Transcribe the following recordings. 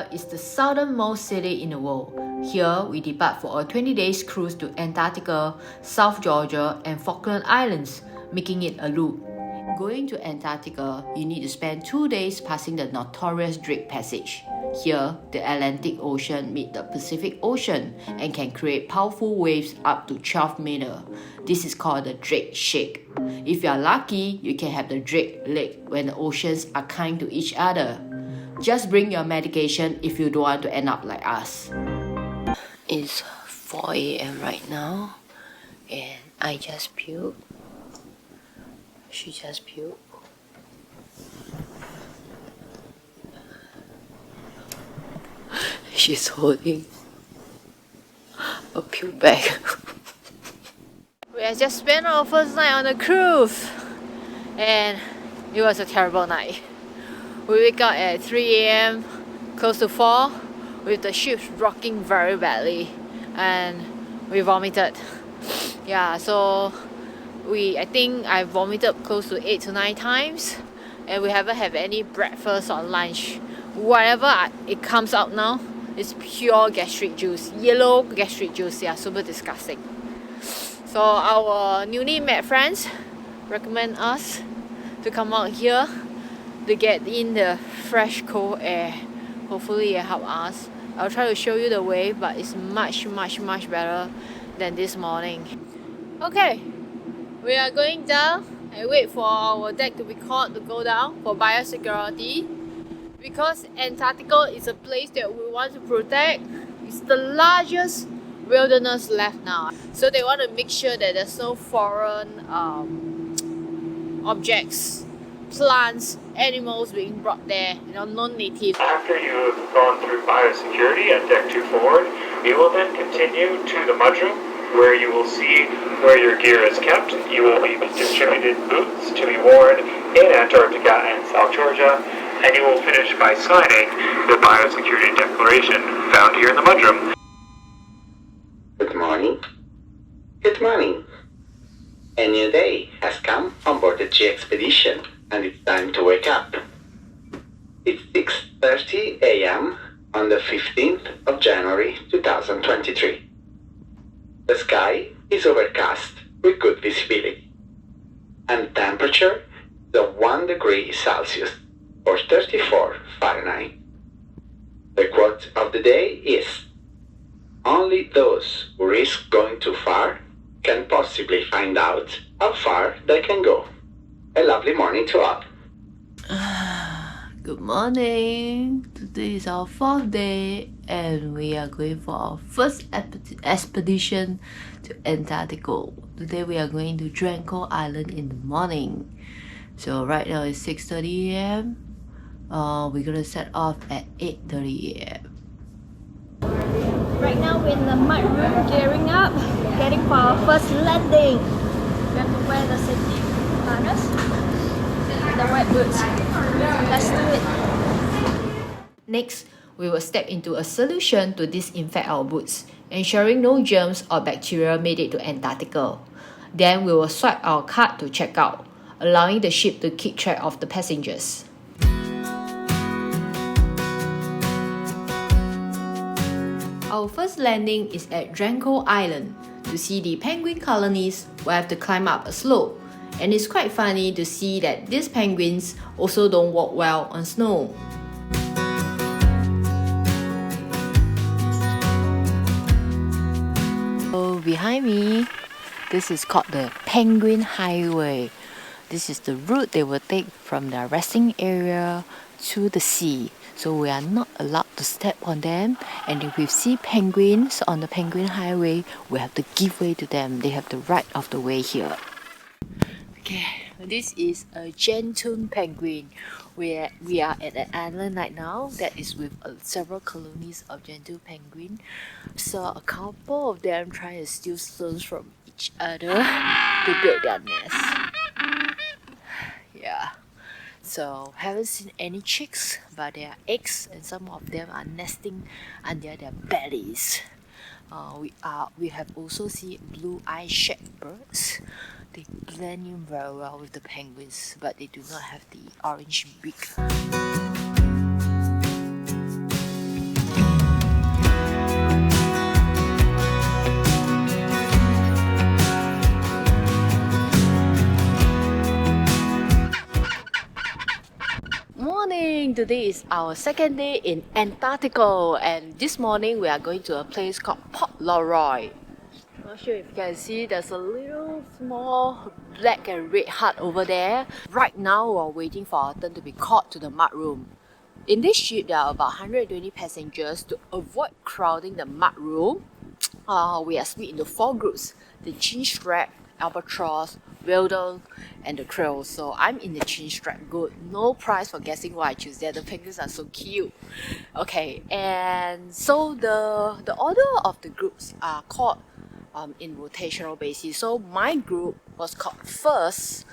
Antarctica is the southernmost city in the world. Here, we depart for a 20 days cruise to Antarctica, South Georgia, and Falkland Islands, making it a loop. Going to Antarctica, you need to spend 2 days passing the notorious Drake Passage. Here, the Atlantic Ocean meets the Pacific Ocean and can create powerful waves up to 12 meters. This is called the Drake Shake. If you are lucky, you can have the Drake Lake when the oceans are kind to each other. Just bring your medication if you don't want to end up like us. It's 4 a.m. right now and I just puked. She just puked. She's holding a puke bag. We have just spent our first night on the cruise and it was a terrible night. We wake up at 3 a.m. close to 4 with the ship rocking very badly and we vomited. Yeah, so I think I vomited close to 8 to 9 times and we haven't had any breakfast or lunch. Whatever it comes out now is pure gastric juice, yellow gastric juice. Yeah, super disgusting. So our newly met friends recommend us to come out here to get in the fresh cold air. Hopefully it helps us. I'll try to show you the way, but it's much better than this morning. Okay, we are going down and wait for our deck to be called to go down for biosecurity. Because Antarctica is a place that we want to protect. It's the largest wilderness left now. So they want to make sure that there's no foreign objects, plants, animals being brought there, non-native. After you have gone through biosecurity at Deck 2 Forward, you will then continue to the mudroom where you will see where your gear is kept. You will be distributed boots to be worn in Antarctica and South Georgia, and you will finish by signing the Biosecurity Declaration found here in the mudroom. Good morning. Good morning. A new day has come on board the G expedition, and it's time to wake up. It's 6:30 a.m. on the 15th of January 2023. The sky is overcast with good visibility, and the temperature is 1 degree Celsius or 34 Fahrenheit. The quote of the day is, "Only those who risk going too far can possibly find out how far they can go." A lovely morning to all. Good morning. Today is our 4th day and we are going for our first expedition to Antarctica. Today we are going to Dranko Island in the morning. So right now it's 6:30 a.m. We're gonna set off at 8:30 a.m. Right now we're in the mud room, gearing up, getting for our first landing. We have to wear the safety harness and the wet boots. Let's do it. Next, we will step into a solution to disinfect our boots, ensuring no germs or bacteria made it to Antarctica. Then we will swipe our card to check out, allowing the ship to keep track of the passengers. Our first landing is at Dranko Island. To see the penguin colonies, we have to climb up a slope. And it's quite funny to see that these penguins also don't walk well on snow. So behind me, this is called the Penguin Highway. This is the route they will take from their resting area to the sea. So we are not allowed to step on them, and if we see penguins on the Penguin Highway, we have to give way to them. They have the right of the way here. Okay, this is a gentoo penguin. We are at an island right now that is with several colonies of gentoo penguin. Saw a couple of them trying to steal stones from each other to build their nest. Yeah. So haven't seen any chicks, but there are eggs and some of them are nesting under their bellies. We have also seen blue-eyed shagbards. They blend in very well with the penguins, but they do not have the orange beak. today is our second day in Antarctica, and this morning we are going to a place called Port Lockroy. Not sure if you can see, there's a little small black and red hut over there. Right now we're waiting for our turn to be called to the mud room. In this ship there are about 120 passengers. To avoid crowding the mud room, we are split into 4 groups: the chin strap, albatross, whale, and the krill. So I'm in the chin strap group. No prize for guessing why I choose that. The penguins are so cute. Okay, and so the order of the groups are called in rotational basis. So my group was called first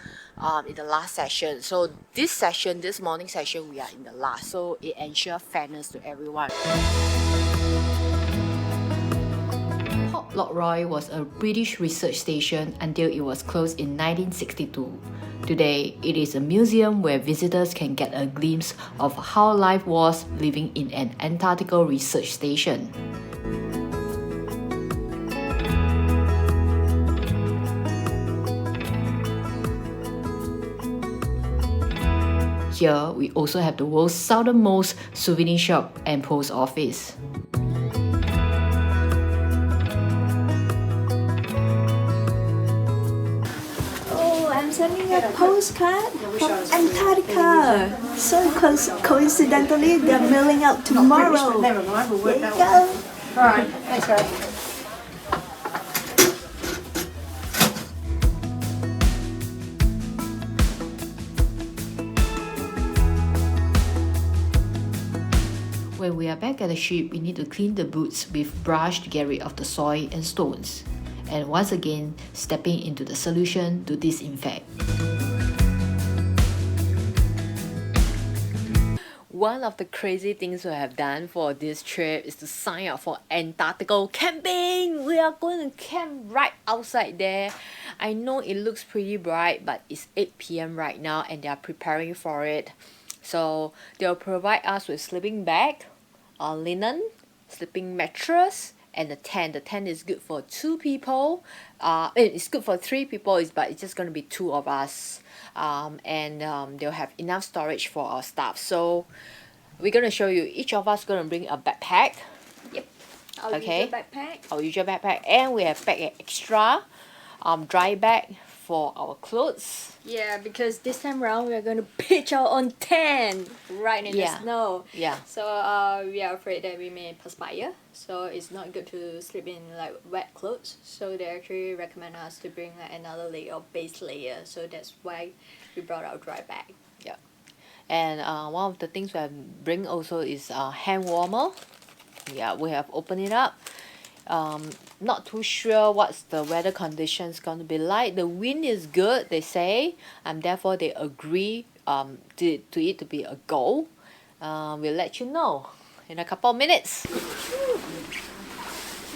in the last session. So this morning session, we are in the last. So it ensures fairness to everyone. Port Lockroy was a British research station until it was closed in 1962. Today, it is a museum where visitors can get a glimpse of how life was living in an Antarctica research station. Here, we also have the world's southernmost souvenir shop and post office. Oh, I'm sending a postcard from Antarctica. So coincidentally, they're mailing out tomorrow. There you go. Alright, thanks guys. When we are back at the ship, we need to clean the boots with brush to get rid of the soil and stones. And once again, stepping into the solution to disinfect. One of the crazy things we have done for this trip is to sign up for Antarctica camping. We are going to camp right outside there. I know it looks pretty bright, but it's 8 p.m. right now and they are preparing for it. So they'll provide us with sleeping bag, linen, sleeping mattress, and the tent. The tent is good for 2 people. It's good for 3 people, but it's just going to be 2 of us. They'll have enough storage for our stuff. So we're going to show you. Each of us going to bring a backpack. Yep. Our usual backpack. Our usual backpack, and we have packed an extra dry bag for our clothes. Yeah, because this time around we are going to pitch our own tent right in the snow. Yeah. So we are afraid that we may perspire. So it's not good to sleep in like wet clothes. So they actually recommend us to bring like another layer of base layer. So that's why we brought our dry bag. Yeah. And one of the things we have bring also is hand warmer. Yeah, we have opened it up. Not too sure what's the weather conditions going to be like. The wind is good, they say, and therefore they agree to it to be a go. We'll let you know in a couple of minutes.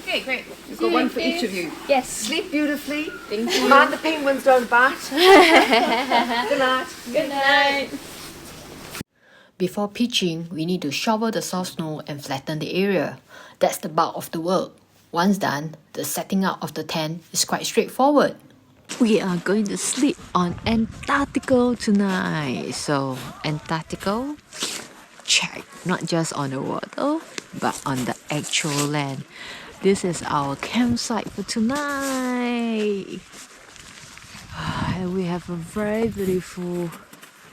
Okay, great. We've got one for each of you. Yes. Sleep beautifully. Thank you. Mind the penguins don't bite. Good night. Good night. Before pitching, we need to shovel the soft snow and flatten the area. That's the bulk of the work. Once done, the setting up of the tent is quite straightforward. We are going to sleep on Antarctica tonight. So, Antarctica, check. Not just on the water, but on the actual land. This is our campsite for tonight. And we have a very beautiful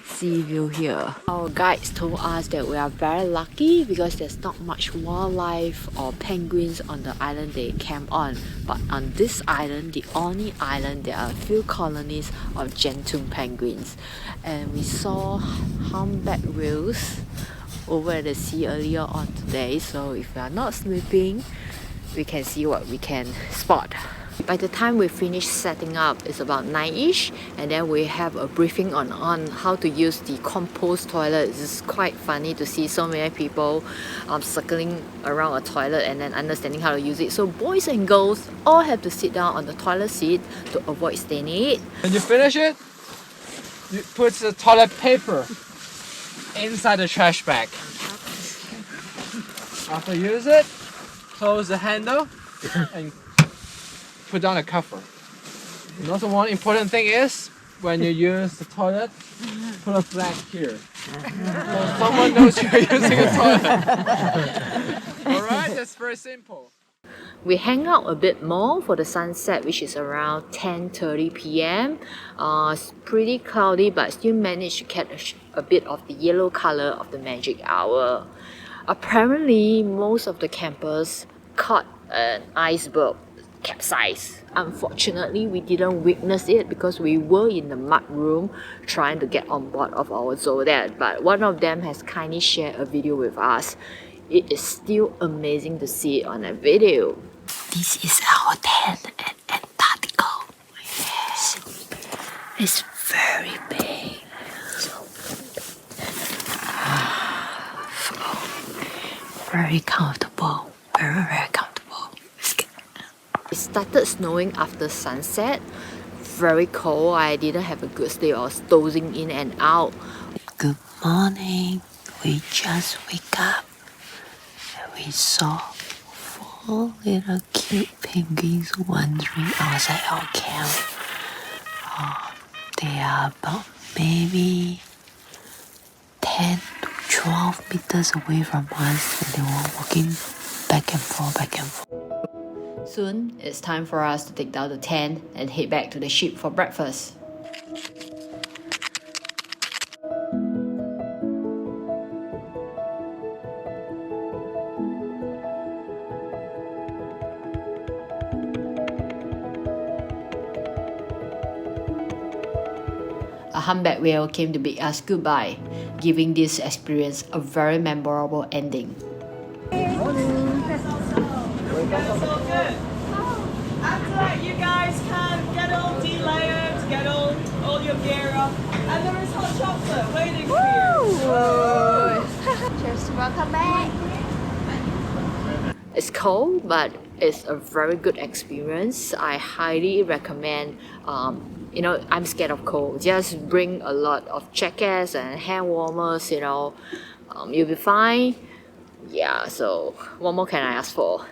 sea view here. Our guides told us that we are very lucky because there's not much wildlife or penguins on the island they camp on. But on this island, the only island, there are a few colonies of gentoo penguins. And we saw humpback whales over at the sea earlier on today. So if we are not sleeping, we can see what we can spot. By the time we finish setting up, it's about 9ish, and then we have a briefing on how to use the compost toilet. It's quite funny to see so many people circling around a toilet and then understanding how to use it. So boys and girls all have to sit down on the toilet seat to avoid staining it. When you finish it, you put the toilet paper inside the trash bag. After you use it, close the handle and put down the cover. And also one important thing is when you use the toilet, put a flag here. So someone knows you're using a toilet. Alright, that's very simple. We hang out a bit more for the sunset, which is around 10:30 p.m. It's pretty cloudy, but still managed to catch a bit of the yellow color of the magic hour. Apparently, most of the campers caught an iceberg capsize. Unfortunately, we didn't witness it because we were in the mud room trying to get on board of our Zodiac, but one of them has kindly shared a video with us. It is still amazing to see it on a video. This is our tent at Antarctica. Yes, it's very big. Very comfortable. Very comfortable. It started snowing after sunset. Very cold. I didn't have a good sleep. I was dozing in and out. Good morning. We just wake up and we saw 4 little cute penguins wandering outside our camp. They are about maybe 10 to 12 meters away from us, and they were walking back and forth, back and forth. Soon, it's time for us to take down the tent and head back to the ship for breakfast. A humpback whale came to bid us goodbye, giving this experience a very memorable ending. After that, you guys can get all de-layered, get all your gear up, and there is hot chocolate waiting for you. Cheers, welcome back. It's cold, but it's a very good experience. I highly recommend. I'm scared of cold. Just bring a lot of jackets and hand warmers. You'll be fine. Yeah. So what more can I ask for?